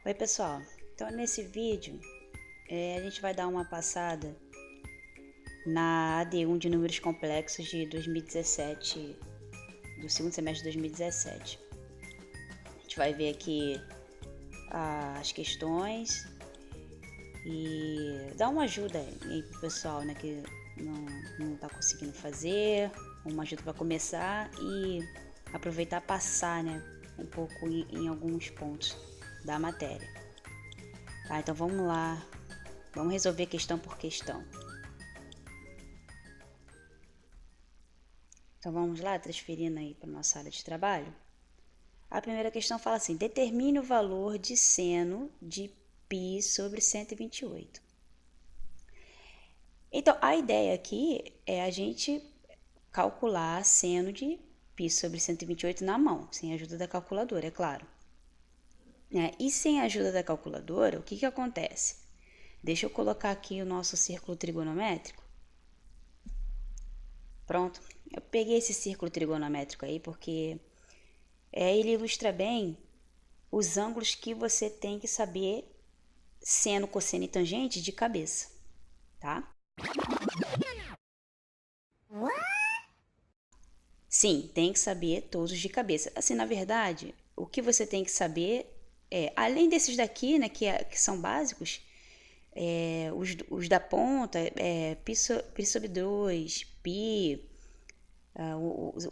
Oi pessoal, então nesse vídeo a gente vai dar uma passada na AD1 de números complexos de 2017, do segundo semestre de 2017. A gente vai ver aqui as questões e dar uma ajuda aí pro pessoal, né, que não tá conseguindo fazer, uma ajuda para começar e aproveitar passar, né, um pouco em alguns pontos da matéria. Tá, então vamos lá, vamos resolver questão por questão. Então vamos lá, transferindo aí para nossa área de trabalho. A primeira questão fala assim: determine o valor de seno de π sobre 128. Então a ideia aqui é a gente calcular seno de π sobre 128 na mão, sem a ajuda da calculadora, é claro. E sem a ajuda da calculadora, o que acontece? Deixa eu colocar aqui o nosso círculo trigonométrico. Pronto, eu peguei esse círculo trigonométrico aí porque ele ilustra bem os ângulos que você tem que saber seno, cosseno e tangente de cabeça, tá? Sim, tem que saber todos de cabeça. Assim, na verdade, o que você tem que saber além desses daqui, né, que são básicos, os da ponta, π sobre 2, π,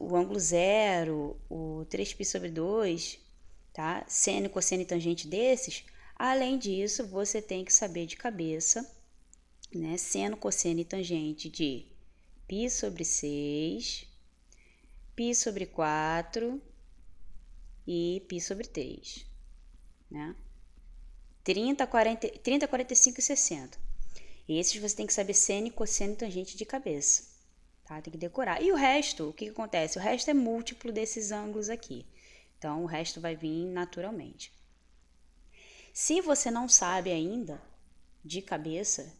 o ângulo zero, o 3π sobre 2, tá? Seno, cosseno e tangente desses. Além disso, você tem que saber de cabeça, né? Seno, cosseno e tangente de π sobre 6, π sobre 4 e π sobre 3, né? 30, 45 e 60. Esses você tem que saber seno, cosseno e tangente de cabeça, tá? Tem que decorar. E o resto, o que acontece? O resto é múltiplo desses ângulos aqui. Então, o resto vai vir naturalmente. Se você não sabe ainda de cabeça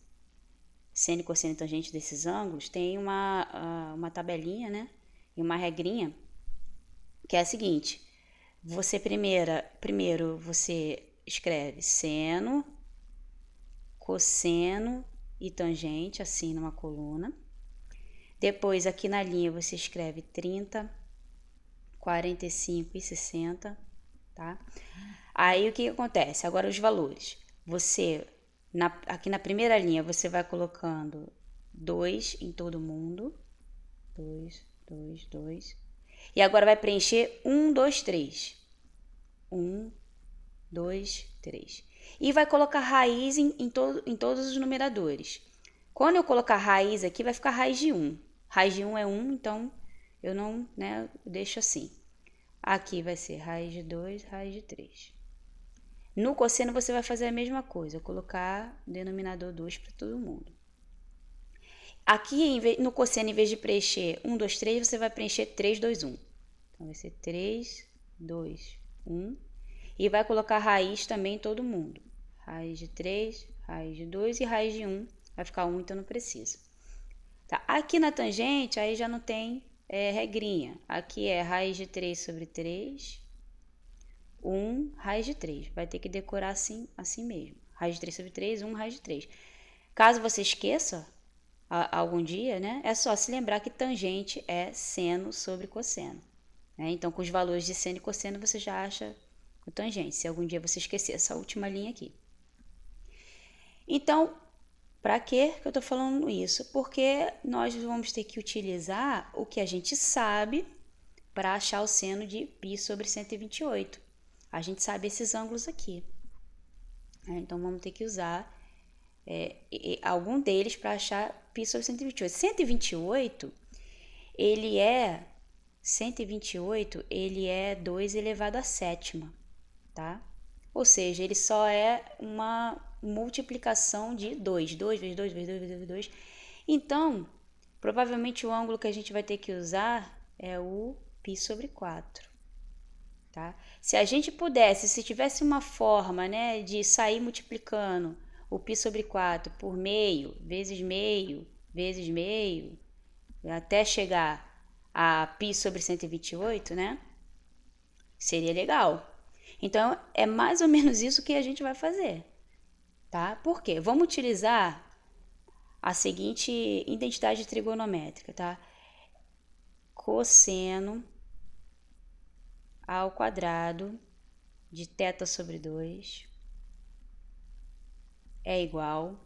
seno, cosseno e tangente desses ângulos, tem uma tabelinha, né? E uma regrinha que é a seguinte: você primeiro você escreve seno, cosseno e tangente assim numa coluna. Depois aqui na linha você escreve 30, 45 e 60, tá? Aí o que acontece? Agora os valores. Você aqui na primeira linha você vai colocando 2 em todo mundo. 2, 2, 2. E agora vai preencher 1, 2, 3. 1, 2, 3. E vai colocar raiz em todos os numeradores. Quando eu colocar raiz aqui, vai ficar raiz de 1. Raiz de 1 é 1, então eu não, né, deixo assim. Aqui vai ser raiz de 2, raiz de 3. No cosseno você vai fazer a mesma coisa, colocar denominador 2 para todo mundo. Aqui no cosseno, em vez de preencher 1, 2, 3, você vai preencher 3, 2, 1. Então vai ser 3, 2, 1. E vai colocar raiz também em todo mundo. Raiz de 3, raiz de 2 e raiz de 1. Vai ficar 1, então não precisa. Tá? Aqui na tangente, aí já não tem regrinha. Aqui é raiz de 3 sobre 3, 1, raiz de 3. Vai ter que decorar assim mesmo. Raiz de 3 sobre 3, 1, raiz de 3. Caso você esqueça algum dia, né, é só se lembrar que tangente é seno sobre cosseno. Né? Então, com os valores de seno e cosseno, você já acha o tangente, se algum dia você esquecer essa última linha aqui. Então, para que eu estou falando isso? Porque nós vamos ter que utilizar o que a gente sabe para achar o seno de π sobre 128. A gente sabe esses ângulos aqui. Então, vamos ter que usar algum deles para achar π sobre 128. 128, ele é 2 elevado à sétima, tá? Ou seja, ele só é uma multiplicação de 2. 2 vezes 2 vezes 2 vezes 2. Então, provavelmente o ângulo que a gente vai ter que usar é o π sobre 4. Tá? Se a gente pudesse, se tivesse uma forma, né, de sair multiplicando o π sobre 4 por meio, vezes meio, vezes meio, até chegar a π sobre 128, né? Seria legal. Então, é mais ou menos isso que a gente vai fazer, tá? Por quê? Vamos utilizar a seguinte identidade trigonométrica, tá? Cosseno ao quadrado de θ sobre 2 é igual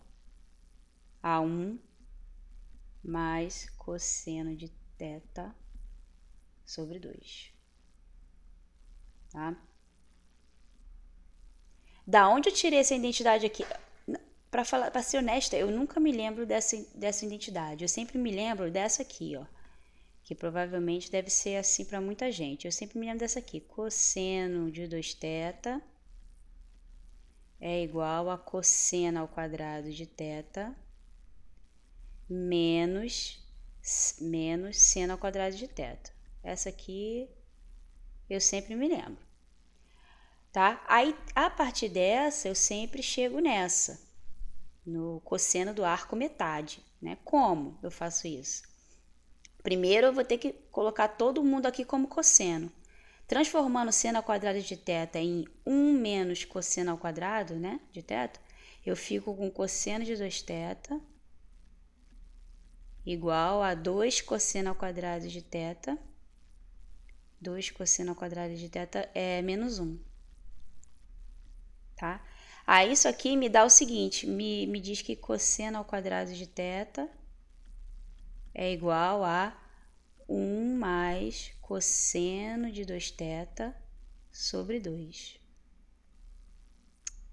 a 1 mais cosseno de θ sobre 2, tá? Da onde eu tirei essa identidade aqui? Para ser honesta, eu nunca me lembro dessa identidade. Eu sempre me lembro dessa aqui, ó, que provavelmente deve ser assim para muita gente. Eu sempre me lembro dessa aqui. Cosseno de 2θ é igual a cosseno ao quadrado de θ menos seno ao quadrado de θ. Essa aqui eu sempre me lembro, tá? Aí, a partir dessa, eu sempre chego nessa, no cosseno do arco metade, né? Como eu faço isso? Primeiro, eu vou ter que colocar todo mundo aqui como cosseno. Transformando seno ao quadrado de θ em 1 menos cosseno ao quadrado, né, de θ, eu fico com cosseno de 2θ igual a 2 cosseno ao quadrado de θ. 2 cosseno ao quadrado de θ é menos 1. Tá? Aí isso aqui me dá o seguinte, me diz que cosseno ao quadrado de θ é igual a 1 mais cosseno de 2θ sobre 2.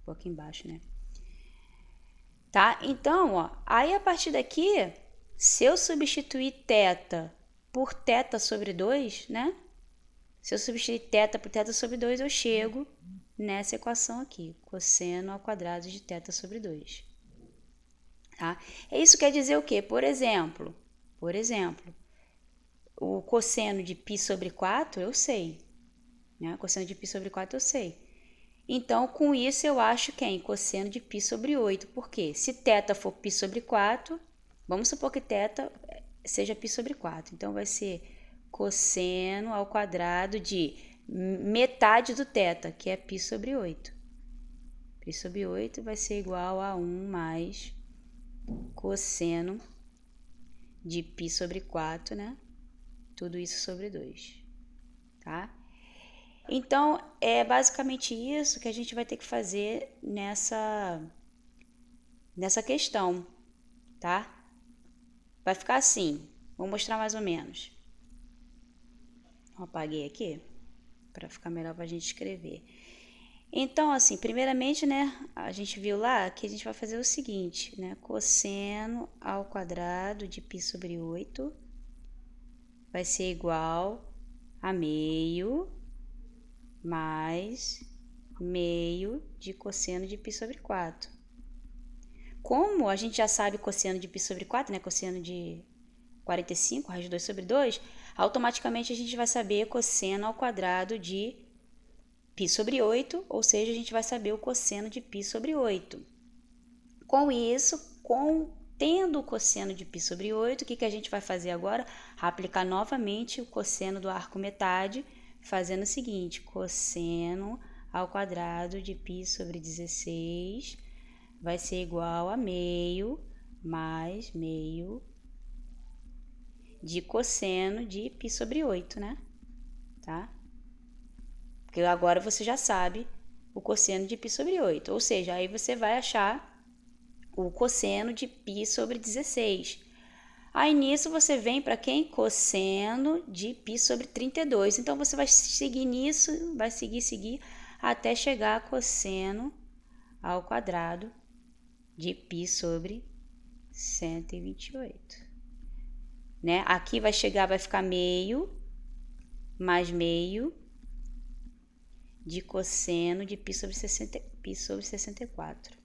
Um pouco embaixo, né? Tá? Então, ó, aí a partir daqui, se eu substituir θ por θ sobre 2, né? Se eu substituir θ por θ sobre 2, eu chego nessa equação aqui, cosseno ao quadrado de θ sobre 2. Tá? Isso quer dizer o quê? Por exemplo, o cosseno de π sobre 4 eu sei, né? O cosseno de π sobre 4 eu sei. Então, com isso eu acho quem? Cosseno de π sobre 8. Por quê? Se θ for π sobre 4, vamos supor que θ seja π sobre 4. Então, vai ser cosseno ao quadrado de metade do θ, que é π sobre 8. π sobre 8 vai ser igual a 1 mais cosseno de π sobre 4, né? Tudo isso sobre 2, tá? Então, é basicamente isso que a gente vai ter que fazer nessa questão, tá? Vai ficar assim, vou mostrar mais ou menos. Eu apaguei aqui, para ficar melhor para a gente escrever. Então, assim, primeiramente, né, a gente viu lá que a gente vai fazer o seguinte, né? Cosseno ao quadrado de π sobre 8 vai ser igual a meio mais meio de cosseno de π sobre 4. Como a gente já sabe cosseno de π sobre 4, né? Cosseno de 45, raiz de 2 sobre 2, automaticamente a gente vai saber cosseno ao quadrado de π sobre 8, ou seja, a gente vai saber o cosseno de π sobre 8. Com isso, tendo o cosseno de π sobre 8, o que a gente vai fazer agora? Aplicar novamente o cosseno do arco metade, fazendo o seguinte, cosseno ao quadrado de π sobre 16 vai ser igual a meio mais meio de cosseno de π sobre 8, né? Tá? Porque agora você já sabe o cosseno de π sobre 8, ou seja, aí você vai achar o cosseno de π sobre 16. Aí nisso você vem para quem? Cosseno de π sobre 32. Então você vai seguir nisso, vai seguir até chegar a cosseno ao quadrado de π sobre 128. Né? Aqui vai ficar meio mais meio de cosseno de π sobre 64.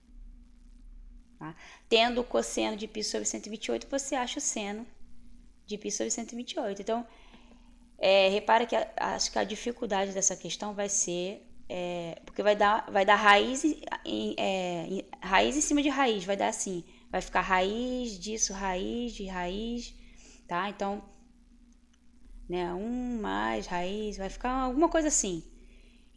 Tá? Tendo o cosseno de π sobre 128, você acha o seno de π sobre 128. Então, repara que acho que a dificuldade dessa questão vai ser porque vai dar raiz raiz em cima de raiz, vai dar assim, vai ficar raiz disso, raiz de raiz, tá? Então, né, 1 mais raiz, vai ficar alguma coisa assim.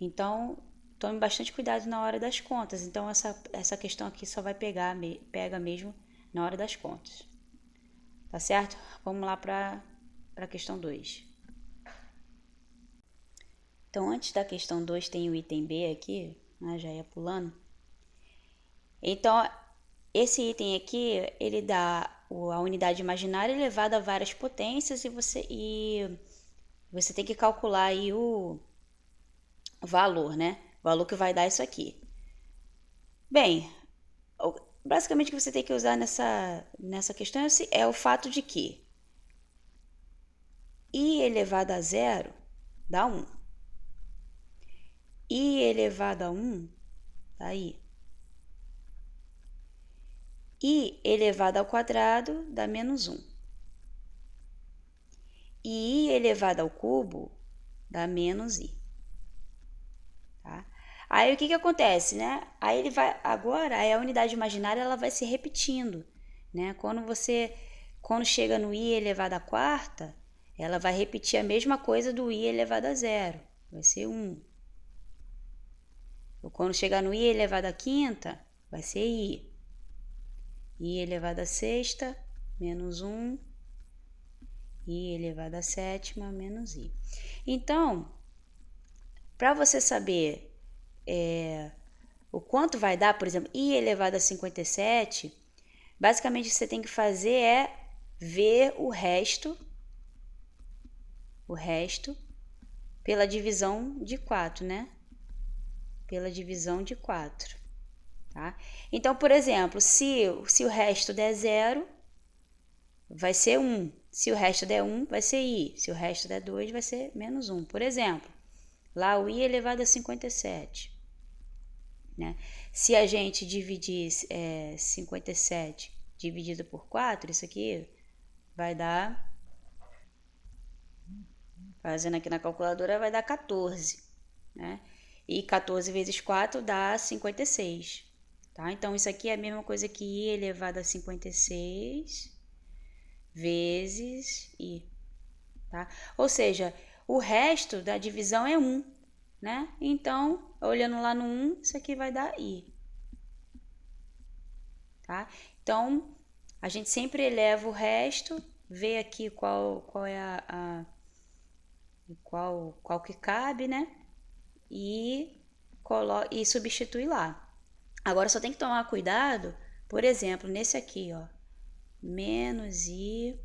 Então, tome bastante cuidado na hora das contas. Então, essa questão aqui só vai pega mesmo na hora das contas. Tá certo? Vamos lá para a questão 2. Então, antes da questão 2 tem o item B aqui, né? Já ia pulando. Então, esse item aqui, ele dá a unidade imaginária elevada a várias potências e você tem que calcular aí o valor, né? O valor que vai dar isso aqui. Bem, basicamente o que você tem que usar nessa questão é o fato de que i elevado a zero dá 1. I elevado a 1 dá i. I elevado ao quadrado dá menos 1. E i elevado ao cubo dá menos i. Tá? Aí o que acontece, né? Aí ele vai agora, aí a unidade imaginária ela vai se repetindo, né? Quando chega no i elevado à quarta, ela vai repetir a mesma coisa do i elevado a zero, vai ser 1. Quando chegar no i elevado à quinta, vai ser i. I elevado à sexta, menos 1. I elevado à sétima, menos i. Então, para você saber o quanto vai dar, por exemplo, i elevado a 57, basicamente o que você tem que fazer é ver o resto pela divisão de 4, né? Pela divisão de 4, tá? Então, por exemplo, se o resto der 0, vai ser 1. Se o resto der 1, vai ser i. Se o resto der 2, vai ser menos 1. Por exemplo, lá o i elevado a 57. Né? Se a gente dividir 57 dividido por 4, isso aqui vai dar, fazendo aqui na calculadora, vai dar 14. Né? E 14 vezes 4 dá 56. Tá? Então, isso aqui é a mesma coisa que i elevado a 56 vezes i. Tá? Ou seja, o resto da divisão é 1. Né? Então, olhando lá no 1, isso aqui vai dar i. Tá? Então, a gente sempre eleva o resto, vê aqui qual é qual que cabe, né? E substitui lá. Agora só tem que tomar cuidado, por exemplo, nesse aqui, ó, menos i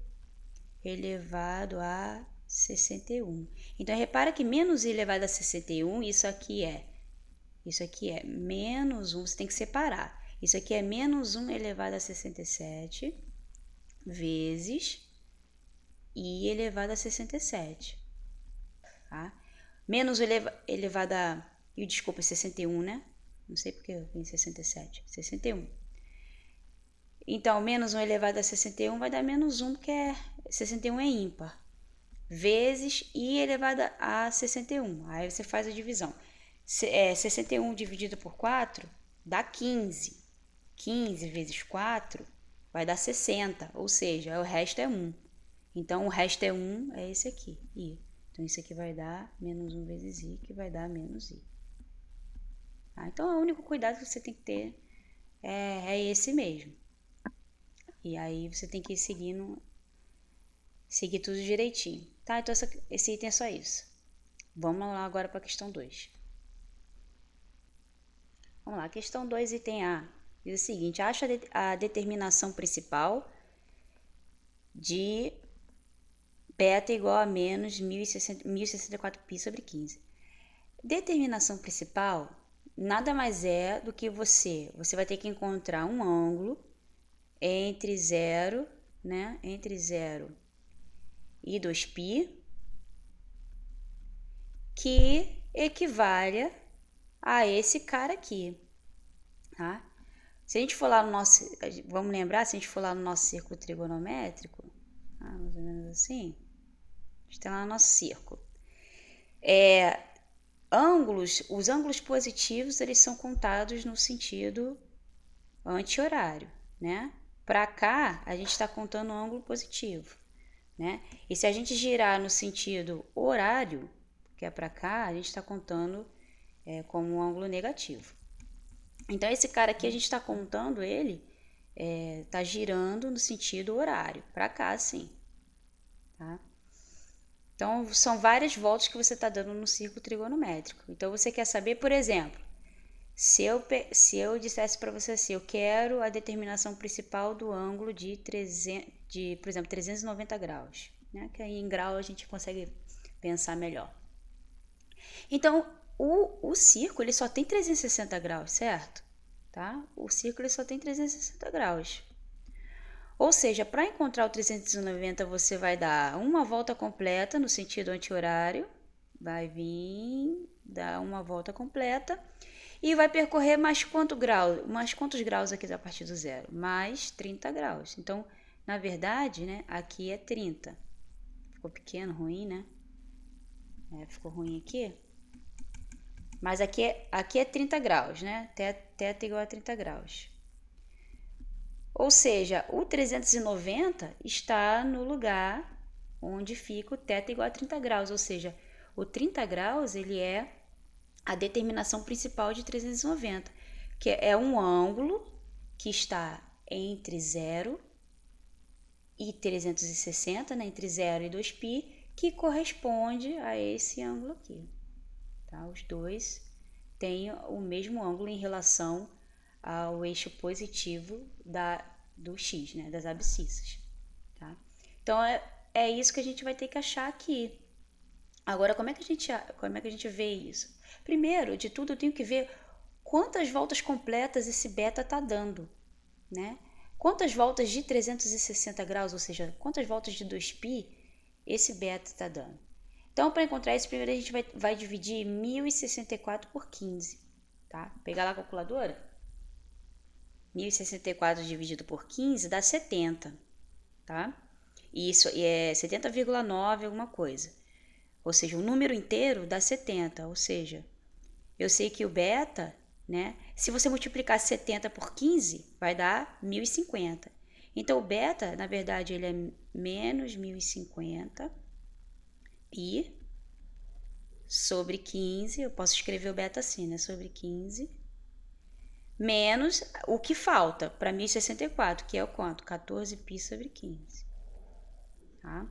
elevado a 61. Então, repara que menos i elevado a 61, isso aqui é menos 1, você tem que separar. Isso aqui é menos 1 elevado a 67 vezes i elevado a 67. Tá? Menos elevado a... Desculpa, 61, né? Não sei porque eu vim 67. 61. Então, menos 1 elevado a 61 vai dar menos 1, porque 61 é ímpar. Vezes i elevado a 61. Aí você faz a divisão. 61 dividido por 4 dá 15. 15 vezes 4 vai dar 60. Ou seja, o resto é 1. Então, o resto é 1, é esse aqui, i. Então, isso aqui vai dar menos 1 vezes i, que vai dar menos i. Tá? Então, o único cuidado que você tem que ter é esse mesmo. E aí, você tem que ir seguir tudo direitinho. Tá? Então, esse item é só isso. Vamos lá agora para a questão 2. Vamos lá, questão 2, item A. Diz o seguinte, acha a determinação principal de beta igual a menos 1064π sobre 15. Determinação principal nada mais é do que você vai ter que encontrar um ângulo entre 0, né? Entre 0 e 2π que equivale a esse cara aqui, tá? Se a gente for lá no nosso, vamos lembrar, se a gente for lá no nosso círculo trigonométrico, mais ou menos assim, a gente tem lá no nosso círculo. Os ângulos positivos, eles são contados no sentido anti-horário, né? Para cá, a gente está contando o ângulo positivo, né? E se a gente girar no sentido horário, que é para cá, a gente está contando como um ângulo negativo. Então, esse cara aqui, a gente está contando ele, está girando no sentido horário, para cá, assim. Tá? Então, são várias voltas que você está dando no círculo trigonométrico. Então, você quer saber, por exemplo, se eu dissesse para você assim, eu quero a determinação principal do ângulo de por exemplo, 390 graus, né? Que aí em grau a gente consegue pensar melhor. Então, o círculo ele só tem 360 graus, certo? Tá? O círculo ele só tem 360 graus. Ou seja, para encontrar o 390, você vai dar uma volta completa no sentido anti-horário, vai vir, dar uma volta completa e vai percorrer mais quantos graus aqui a partir do zero? Mais 30 graus. Então, na verdade, né, aqui é 30. Ficou pequeno, ruim, né? Ficou ruim aqui. Mas aqui é 30 graus, né? Θ igual a 30 graus. Ou seja, o 390 está no lugar onde fica o θ igual a 30 graus. Ou seja, o 30 graus ele é a determinação principal de 390, que é um ângulo que está entre 0 e 360, né? Entre 0 e 2π, que corresponde a esse ângulo aqui. Tá? Os dois têm o mesmo ângulo em relação ao eixo positivo do x, né? Das abscissas. Tá? Então, é isso que a gente vai ter que achar aqui. Agora, como é que a gente vê isso? Primeiro de tudo, eu tenho que ver quantas voltas completas esse beta está dando, né? Quantas voltas de 360 graus, ou seja, quantas voltas de 2π esse beta está dando. Então, para encontrar isso, primeiro a gente vai dividir 1064 por 15, tá? Pegar lá a calculadora. 1064 dividido por 15 dá 70, tá? E isso é 70,9 alguma coisa. Ou seja, o número inteiro dá 70, ou seja, eu sei que o beta, né? Se você multiplicar 70 por 15, vai dar 1050. Então, o beta, na verdade, ele é menos 1050 π sobre 15. Eu posso escrever o beta assim, né? Sobre 15. Menos o que falta para 1064, que é o quanto? 14π sobre 15. Tá?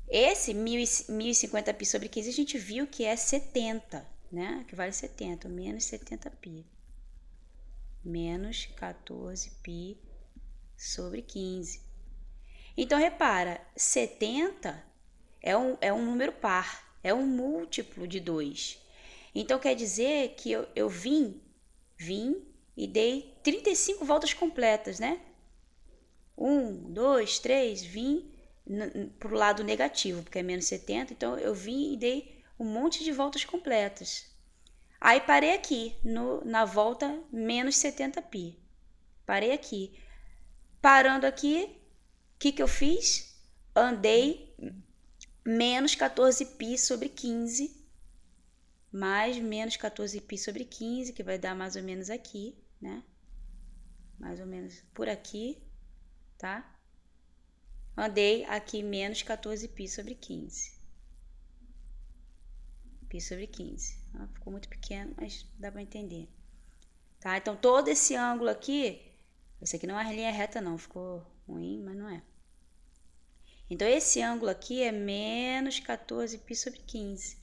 Esse 1050π sobre 15 a gente viu que é 70, né? Que vale 70, menos 70π. Menos 14π sobre 15. Então, repara, 70 é um número par, é um múltiplo de 2. Então, quer dizer que eu vim e dei 35 voltas completas, né? 1, 2, 3, vim para o lado negativo, porque é menos 70, então eu vim e dei um monte de voltas completas. Aí parei aqui, na volta menos 70π. Parei aqui. Parando aqui, o que eu fiz? Andei menos 14π sobre 15, mais menos 14π sobre 15, que vai dar mais ou menos aqui, né? Mais ou menos por aqui, tá? Andei aqui menos 14π sobre 15. Π sobre 15. Ficou muito pequeno, mas dá para entender. Tá? Então, todo esse ângulo aqui, esse aqui não é linha reta não, ficou ruim, mas não é. Então, esse ângulo aqui é menos 14π sobre 15.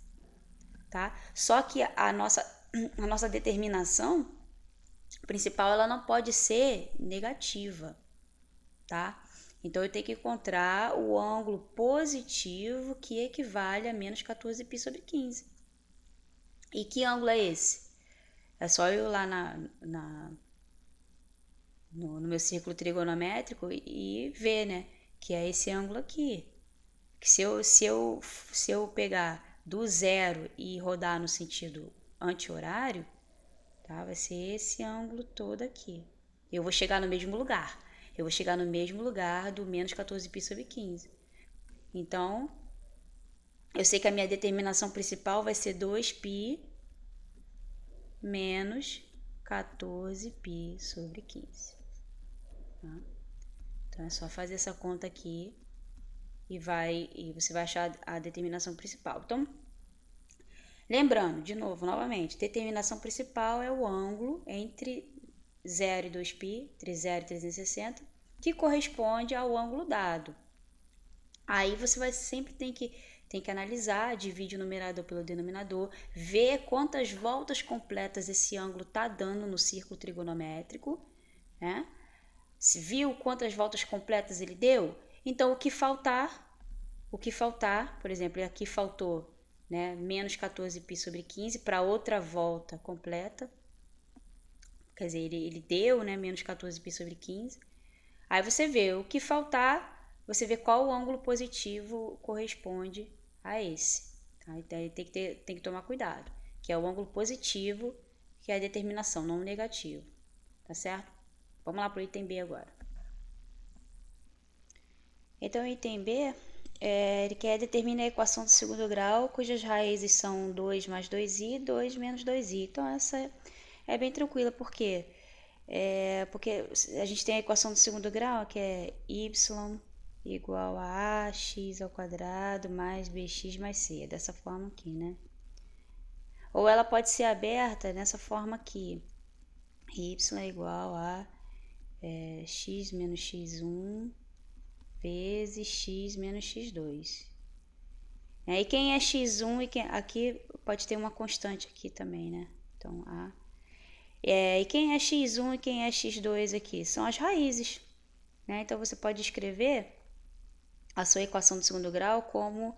Tá? Só que a nossa determinação principal, ela não pode ser negativa, tá? Então, eu tenho que encontrar o ângulo positivo que equivale a menos 14π sobre 15. E que ângulo é esse? É só eu lá no meu círculo trigonométrico e ver, né? Que é esse ângulo aqui. Que se eu pegar do zero e rodar no sentido anti-horário, tá? Vai ser esse ângulo todo aqui. Eu vou chegar no mesmo lugar. Eu vou chegar no mesmo lugar do menos 14π sobre 15. Então, eu sei que a minha determinação principal vai ser 2π menos 14π sobre 15. Tá? Então, é só fazer essa conta aqui e você vai achar a determinação principal. Então, Lembrando, de novo, novamente, determinação principal é o ângulo entre 0 e 2π, entre 0 e 360, que corresponde ao ângulo dado. Aí você vai sempre tem que analisar, divide o numerador pelo denominador, ver quantas voltas completas esse ângulo está dando no círculo trigonométrico, né? Se viu quantas voltas completas ele deu, então o que faltar, por exemplo, aqui faltou, né, menos 14π sobre 15 para outra volta completa, quer dizer, ele deu, né, menos 14π sobre 15. Aí você vê o que faltar, você vê qual ângulo positivo corresponde a esse. Tá? Então tem que tomar cuidado, que é o ângulo positivo, que é a determinação, não o negativo. Tá certo? Vamos lá para o item B agora. Então, o item B, ele quer determinar a equação do segundo grau, cujas raízes são 2 mais 2i e 2 menos 2i. Então, essa é bem tranquila, porque a gente tem a equação do segundo grau, que é y igual a ax ao quadrado mais bx mais c. É dessa forma aqui, né? Ou ela pode ser aberta nessa forma aqui. Y é igual a x menos x1 vezes x menos x2. E quem é x1 e aqui pode ter uma constante aqui também, né? Então, e quem é x1 e quem é x2 aqui? São as raízes, né? Então, você pode escrever a sua equação do segundo grau como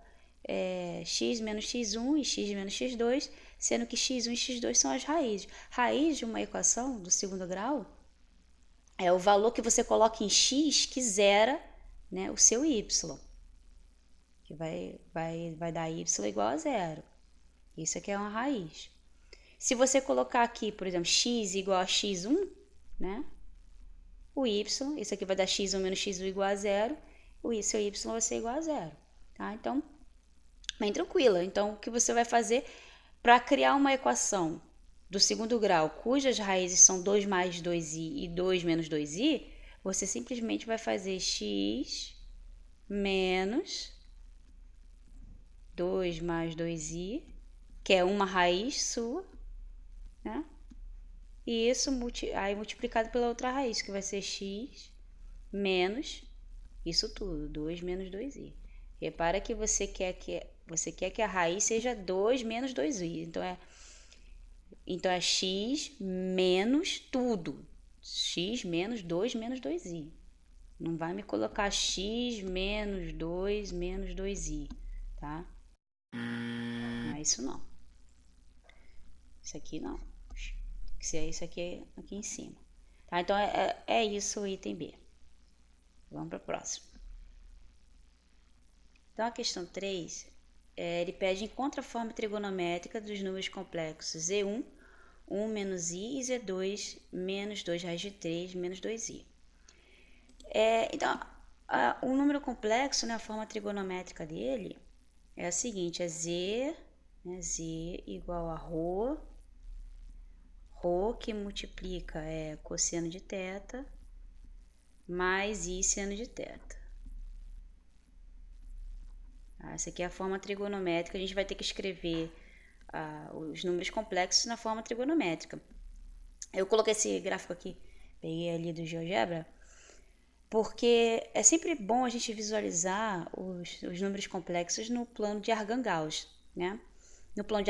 x menos x1 e x menos x2, sendo que x1 e x2 são as raízes. Raiz de uma equação do segundo grau é o valor que você coloca em x que zera, né, o seu y, que vai dar y igual a zero. Isso aqui é uma raiz. Se você colocar aqui, por exemplo, x igual a x1, né, o y, isso aqui vai dar x1 menos x1 igual a zero, o seu y vai ser igual a zero. Tá? Então, bem tranquila. Então, o que você vai fazer para criar uma equação do segundo grau, cujas raízes são 2 mais 2i e 2 menos 2i, você simplesmente vai fazer x menos 2 mais 2i, que é uma raiz sua, né? E isso aí multiplicado pela outra raiz, que vai ser x menos isso tudo, 2 menos 2i. Repara que você quer que a raiz seja 2 menos 2i. Então é x menos tudo. X menos 2 menos 2i. Não vai me colocar x menos 2 menos 2i, tá? Não é isso não. Isso aqui não. Tem que ser isso aqui em cima. Tá? Então é isso o item B. Vamos para o próximo. Então a questão 3, ele pede encontra a forma trigonométrica dos números complexos Z1, 1 menos i e Z2 menos 2 raiz de 3 menos 2i. Então, o número complexo, né, a forma trigonométrica dele é a seguinte, é z, né, z igual a ρ que multiplica cosseno de θ mais i seno de θ. Essa aqui é a forma trigonométrica, a gente vai ter que escrever os números complexos na forma trigonométrica. Eu coloquei esse gráfico aqui, peguei ali do GeoGebra, porque é sempre bom a gente visualizar os números complexos no plano de Argand-Gauss, né? No plano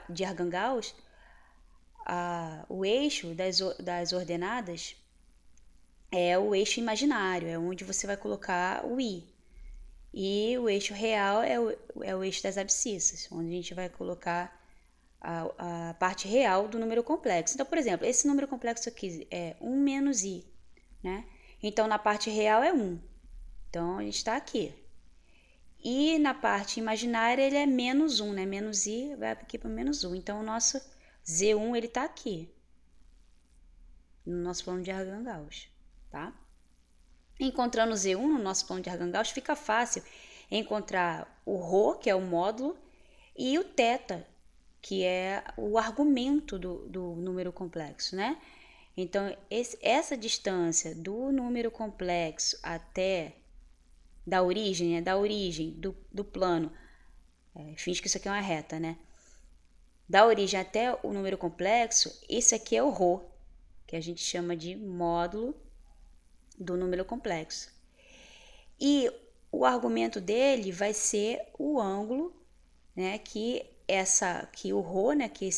de Argand-Gauss, o eixo das ordenadas é o eixo imaginário, é onde você vai colocar o i. E o eixo real é o eixo das abscissas, onde a gente vai colocar a parte real do número complexo. Então, por exemplo, esse número complexo aqui é 1 menos i, né? Então, na parte real é 1. Então, a gente está aqui. E na parte imaginária ele é menos 1, né? Menos i vai aqui para menos 1. Então, o nosso Z1 ele está aqui, no nosso plano de Argand-Gauss, tá? Encontrando o Z1 no nosso plano de Argand-Gauss, fica fácil encontrar o ρ, que é o módulo, e o θ, que é o argumento do número complexo, né? Então, essa distância do número complexo até da origem do plano, finge que isso aqui é uma reta, né? da origem até o número complexo, esse aqui é o Rho, que a gente chama de módulo do número complexo. E o argumento dele vai ser o ângulo, né, que o Rho, né, que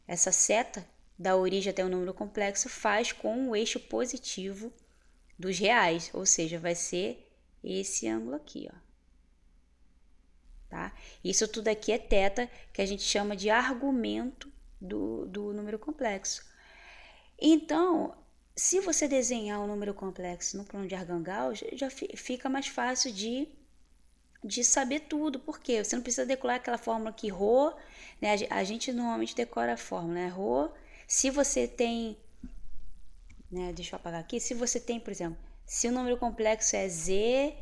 essa seta da origem até o número complexo faz com o eixo positivo dos reais, ou seja, vai ser esse ângulo aqui, ó. Tá? Isso tudo aqui é θ, que a gente chama de argumento do número complexo. Então, se você desenhar um número complexo no plano de Arcangel, já fica mais fácil de saber tudo. Por quê? Você não precisa decorar aquela fórmula aqui, Rho, né? A gente normalmente decora a fórmula, né? Rho, se você tem, né? Deixa eu apagar aqui. Se você tem, por exemplo, se o número complexo é Z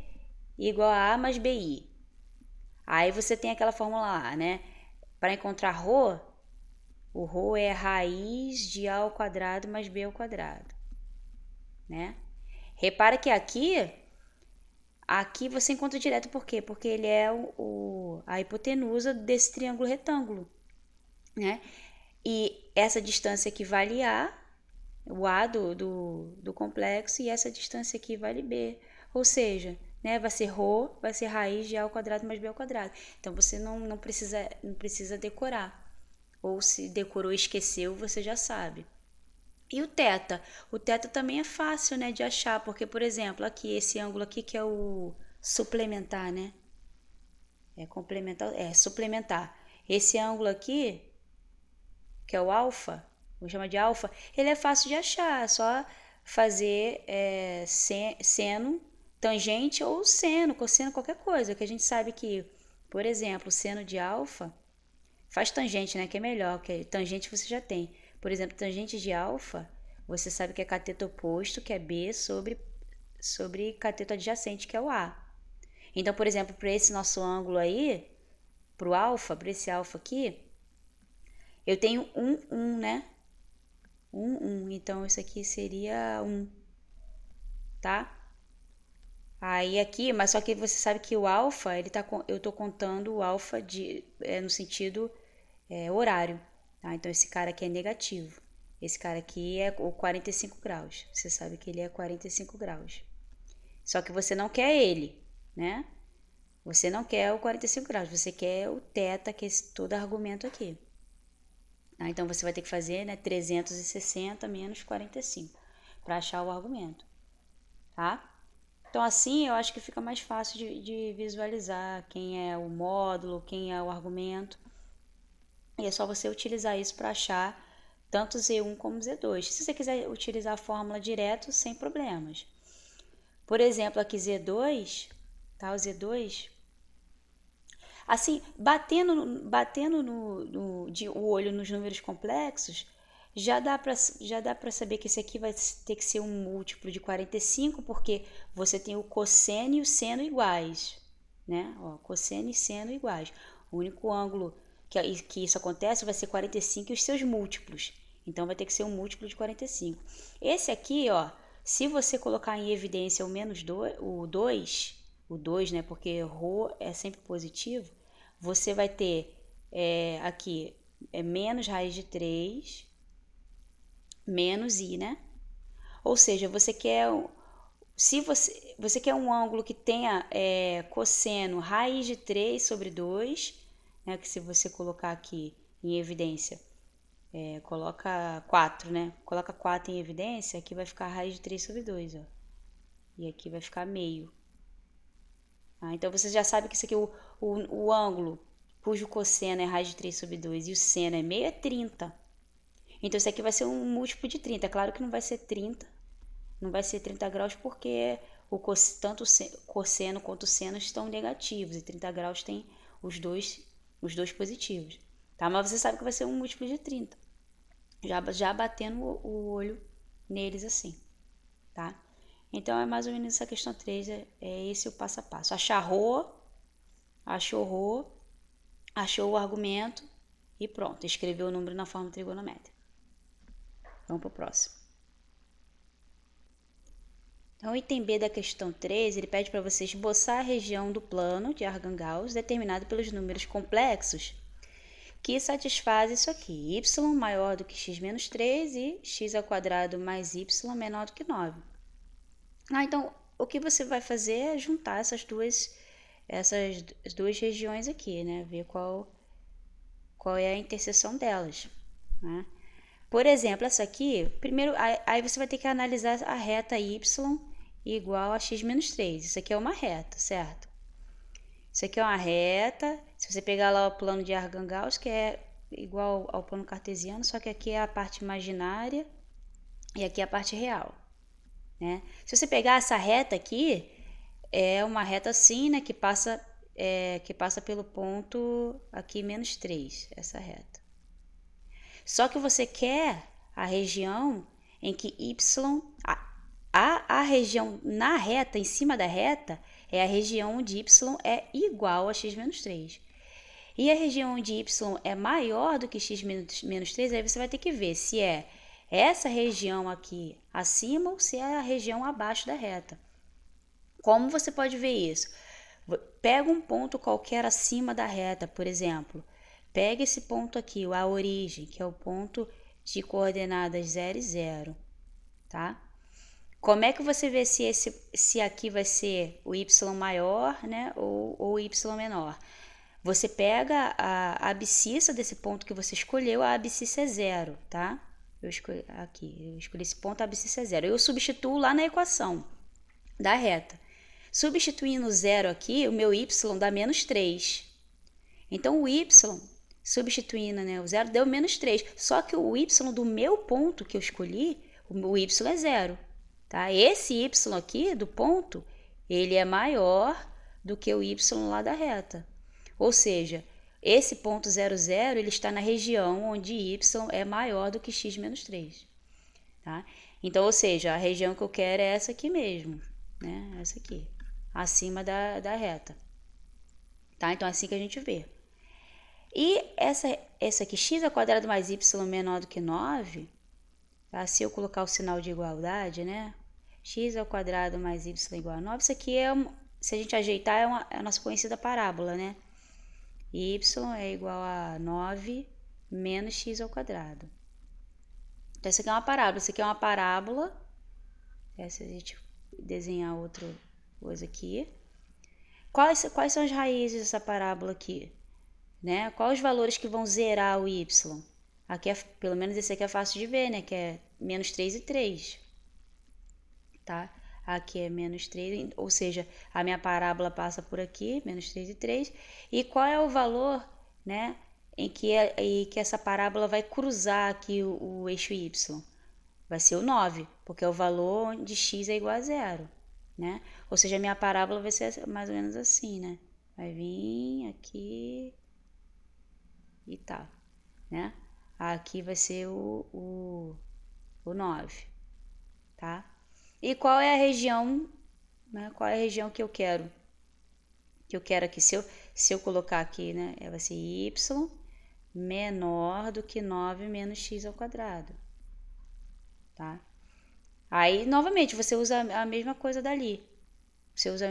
igual a A mais BI, aí você tem aquela fórmula lá, né? Para encontrar Rho, o Rho é raiz de A ao quadrado mais B ao quadrado, né? Repara que aqui você encontra direto, por quê? Porque ele é a hipotenusa desse triângulo retângulo, né? E essa distância aqui vale A, o A do complexo, e essa distância aqui vale B. Ou seja, né, vai ser Rho, vai ser raiz de A ao quadrado mais B ao quadrado. Então, você não precisa decorar. Ou se decorou e esqueceu, você já sabe. E o θ? O θ também é fácil, né, de achar, porque, por exemplo, aqui, esse ângulo aqui que é o suplementar, né? É complementar, suplementar. Esse ângulo aqui, que é o alfa, vou chamar de alfa, ele é fácil de achar, é só fazer seno, tangente ou seno, cosseno, qualquer coisa, que a gente sabe que, por exemplo, o seno de alfa faz tangente, né? Que é melhor, que tangente você já tem. Por exemplo, tangente de alfa, você sabe que é cateto oposto, que é B, sobre cateto adjacente, que é o A. Então, por exemplo, para esse nosso ângulo aí, para o alfa, para esse alfa aqui, eu tenho 1, né? 1. Então, isso aqui seria 1, tá? Aí aqui, mas só que você sabe que o alfa, eu tô contando o alfa no sentido horário, tá? Então esse cara aqui é negativo. Esse cara aqui é o 45 graus. Você sabe que ele é 45 graus. Só que você não quer ele, né? Você não quer o 45 graus, você quer o θ, que é todo argumento aqui. Tá? Então você vai ter que fazer, né, 360 menos 45 para achar o argumento, tá? Então assim eu acho que fica mais fácil de visualizar quem é o módulo, quem é o argumento. E é só você utilizar isso para achar tanto Z1 como Z2. Se você quiser utilizar a fórmula direto, sem problemas. Por exemplo, aqui Z2, tá? O Z2, assim, batendo o olho nos números complexos, já dá para saber que esse aqui vai ter que ser um múltiplo de 45, porque você tem o cosseno e o seno iguais, né? Ó, cosseno e seno iguais. O único ângulo que isso acontece vai ser 45 e os seus múltiplos. Então, vai ter que ser um múltiplo de 45. Esse aqui, ó, se você colocar em evidência o menos 2, o 2, né, porque Rho é sempre positivo, você vai ter aqui menos raiz de 3, menos I, né? Ou seja, se você quer um ângulo que tenha cosseno raiz de 3 sobre 2, né, que se você colocar aqui em evidência, coloca 4, né? Coloca 4 em evidência, aqui vai ficar raiz de 3 sobre 2, ó. E aqui vai ficar meio. Então, você já sabe que isso aqui, o ângulo cujo cosseno é raiz de 3 sobre 2 e o seno é meio, é 30. Então, isso aqui vai ser um múltiplo de 30. Claro que não vai ser 30, não vai ser 30 graus porque tanto o cosseno quanto o seno estão negativos e 30 graus tem os dois positivos, tá? Mas você sabe que vai ser um múltiplo de 30, já batendo o olho neles assim, tá? Então é mais ou menos essa questão 3, é esse o passo a passo. Achou Rho, achou o argumento e pronto, escreveu o número na forma trigonométrica. Vamos para o próximo. Então, o item B da questão 3, ele pede para você esboçar a região do plano de Arcangel determinado pelos números complexos que satisfaz isso aqui, y maior do que x menos 3 e x² mais y menor do que 9. Então, o que você vai fazer é juntar essas duas regiões aqui, né? Ver qual é a interseção delas, né? Por exemplo, essa aqui, primeiro, aí você vai ter que analisar a reta y igual a x menos 3. Isso aqui é uma reta, certo? Isso aqui é uma reta. Se você pegar lá o plano de Arcangauss, que é igual ao plano cartesiano, só que aqui é a parte imaginária e aqui é a parte real, né? Se você pegar essa reta aqui, é uma reta assim, né, que passa pelo ponto aqui menos 3, essa reta. Só que você quer a região em que y, a região na reta, em cima da reta, é a região onde y é igual a x menos 3. E a região onde y é maior do que x menos 3, aí você vai ter que ver se é essa região aqui acima ou se é a região abaixo da reta. Como você pode ver isso? Pega um ponto qualquer acima da reta, por exemplo. Pega esse ponto aqui, a origem, que é o ponto de coordenadas 0 e 0, tá? Como é que você vê se aqui vai ser o y maior, né, ou o y menor? Você pega a abscissa desse ponto que você escolheu, a abscissa é 0, tá? Eu escolhi esse ponto, a abscissa é 0. Eu substituo lá na equação da reta. Substituindo 0 aqui, o meu y dá menos 3. Então, o y, substituindo, né, o 0, deu menos 3. Só que o y do meu ponto que eu escolhi, o y é 0. Tá? Esse y aqui do ponto, ele é maior do que o y lá da reta. Ou seja, esse ponto 0, 0, ele está na região onde y é maior do que x menos 3. Tá? Então, ou seja, a região que eu quero é essa aqui mesmo, né? Essa aqui, acima da reta. Tá? Então, é assim que a gente vê. E essa aqui, x² mais y menor do que 9, tá? Se eu colocar o sinal de igualdade, né? x² mais y igual a 9, isso aqui se a gente ajeitar, é a nossa conhecida parábola, né? Y é igual a 9 menos x². Então, essa aqui é uma parábola. Isso aqui é uma parábola. Se a gente desenhar outra coisa aqui. Quais são as raízes dessa parábola aqui? Né? Quais os valores que vão zerar o y? Aqui pelo menos esse aqui é fácil de ver, né? Que é menos 3 e 3. Tá? Aqui é menos 3, ou seja, a minha parábola passa por aqui, menos 3 e 3. E qual é o valor, né, em que essa parábola vai cruzar aqui o eixo y? Vai ser o 9, porque é o valor onde x é igual a 0. Né? Ou seja, a minha parábola vai ser mais ou menos assim, né? Vai vir aqui e tal, né? Aqui vai ser o 9, tá? E qual é a região, né? Qual é a região que eu quero? Que eu quero aqui, se eu colocar aqui, né? Vai ser y menor do que 9 menos x², tá? Aí, novamente, você usa a mesma coisa dali. Você usa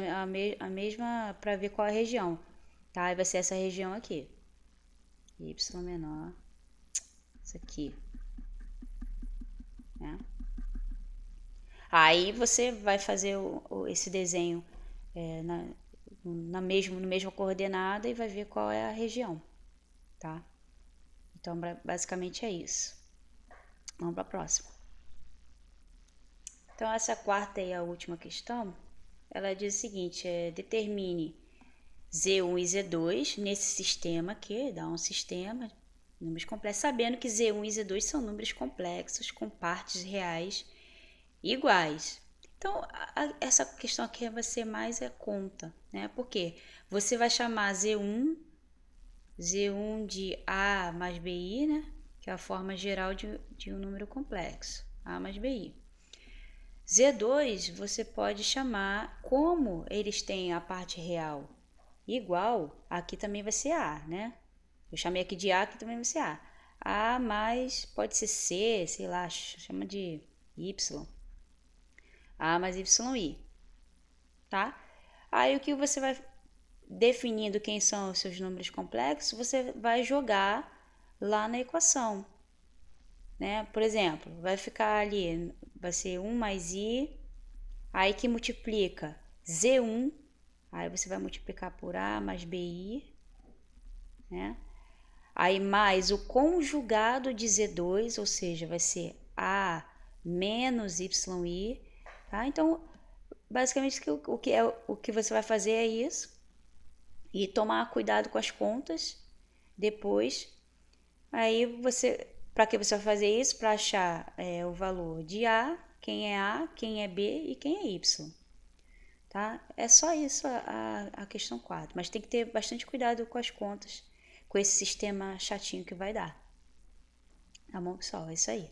a mesma para ver qual é a região, tá? Aí vai ser essa região aqui. Y menor, isso aqui, né? Aí você vai fazer esse desenho na mesma coordenada e vai ver qual é a região, tá? Então, basicamente é isso. Vamos para a próxima. Então, essa quarta e a última questão, ela diz o seguinte, determine Z1 e Z2 nesse sistema aqui, dá um sistema, números complexos, sabendo que Z1 e Z2 são números complexos com partes reais iguais. Então, essa questão aqui vai ser mais conta, né? Por quê? Você vai chamar Z1 de A mais BI, né? Que é a forma geral de um número complexo, A mais BI. Z2 você pode chamar, como eles têm a parte real igual, aqui também vai ser A, né? Eu chamei aqui de A, aqui também vai ser A. A mais, pode ser C, sei lá, chama de Y. A mais YI, tá? Aí o que você vai definindo quem são os seus números complexos, você vai jogar lá na equação, né? Por exemplo, vai ficar ali, vai ser 1 mais i, aí que multiplica z1, aí você vai multiplicar por a mais bi, né? Aí mais o conjugado de z2, ou seja, vai ser a menos yi, tá? Então, basicamente o que você vai fazer é isso, e tomar cuidado com as contas depois. Aí você, para que você vai fazer isso? Para achar o valor de A, quem é B e quem é Y, tá? É só isso a questão 4, mas tem que ter bastante cuidado com as contas, com esse sistema chatinho que vai dar. Tá bom, pessoal? É isso aí.